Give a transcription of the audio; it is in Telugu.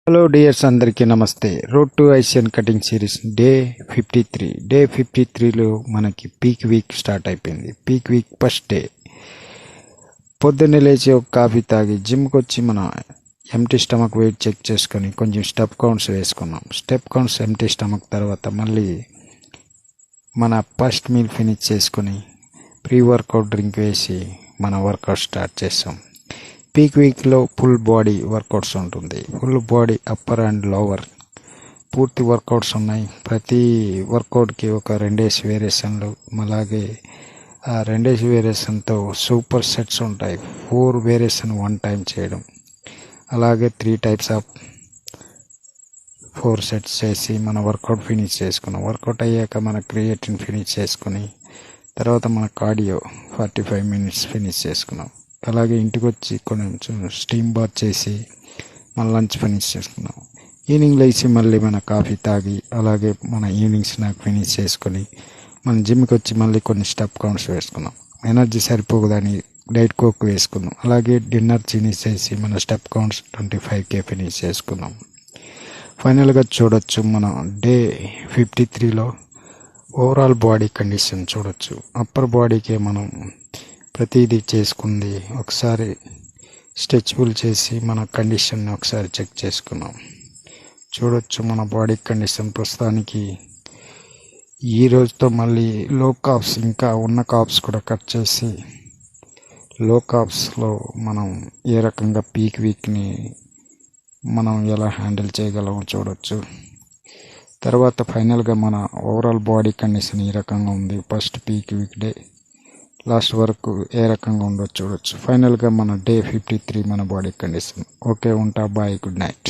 హలో డియర్స్, అందరికీ నమస్తే. రోడ్ టు ఐషియన్ కటింగ్ సిరీస్ డే 53లో మనకి పీక్ వీక్ స్టార్ట్ అయిపోయింది. Peak week first day. పొద్దున్నే లేచి ఒక కాఫీ తాగి జిమ్కి వచ్చి మన ఎంటీ స్టమక్ వెయిట్ చెక్ చేసుకొని కొంచెం స్టెప్ కౌంట్స్ వేసుకున్నాం. స్టెప్ కౌంట్స్ ఎంటీ స్టమక్ తర్వాత మళ్ళీ మన ఫస్ట్ మీల్ ఫినిష్ చేసుకొని ప్రీ వర్కౌట్ డ్రింక్ వేసి మన వర్కౌట్ స్టార్ట్ చేస్తాం. పీక్ వీక్లో ఫుల్ బాడీ వర్కౌట్స్ ఉంటుంది. Full body upper and lower పూర్తి వర్కౌట్స్ ఉన్నాయి. ప్రతి వర్కౌట్కి ఒక 2 వేరియేషన్లు, అలాగే ఆ 2 వేరియేషన్తో సూపర్ సెట్స్ ఉంటాయి. 4 వేరియేషన్ 1 టైం చేయడం, అలాగే 3 టైప్స్ ఆఫ్ 4 సెట్స్ చేసి మన వర్కౌట్ ఫినిష్ చేసుకున్నాం. వర్కౌట్ అయ్యాక మన క్రియేటిన్ ఫినిష్ చేసుకుని తర్వాత మన కార్డియో 45 మినిట్స్ ఫినిష్ చేసుకున్నాం. అలాగే ఇంటికి వచ్చి కొంచెం స్టీమ్ బాత్ చేసి మన లంచ్ ఫినిష్ చేసుకున్నాం. ఈవినింగ్ లేచి మళ్ళీ మన కాఫీ తాగి అలాగే మన ఈవినింగ్ స్నాక్ ఫినిష్ చేసుకొని మన జిమ్కి వచ్చి మళ్ళీ కొన్ని స్టెప్ కౌంట్స్ వేసుకున్నాం. ఎనర్జీ సరిపోదని డైట్ కోక్ వేసుకున్నాం. అలాగే డిన్నర్ ఫినిష్ చేసి మన స్టెప్ కౌంట్స్ 25K ఫినిష్ చేసుకున్నాం. ఫైనల్గా చూడొచ్చు మన డే 53లో ఓవరాల్ బాడీ కండిషన్ చూడొచ్చు. అప్పర్ బాడీకే మనం ప్రతిదీ చేసుకుంది. ఒకసారి స్ట్రెచబుల్ చేసి మన కండిషన్ని ఒకసారి చెక్ చేసుకున్నాం. చూడొచ్చు మన బాడీ కండిషన్ ప్రస్తుతానికి ఈ రోజుతో మళ్ళీ లో కాప్స్, ఇంకా ఉన్న కాప్స్ కూడా కట్ చేసి లో కాప్స్లో మనం ఏ రకంగా పీక్ వీక్ని మనం ఎలా హ్యాండిల్ చేయగలమో చూడొచ్చు. తర్వాత ఫైనల్గా మన ఓవరాల్ బాడీ కండిషన్ ఈ రకంగా ఉంది. First peak week day last వరకు ఏ రకంగా ఉండో చూడొచ్చు. ఫైనల్గా మన డే 53 మన బాడీ కండిషన్. ఓకే, ఉంటా. Bye, good night.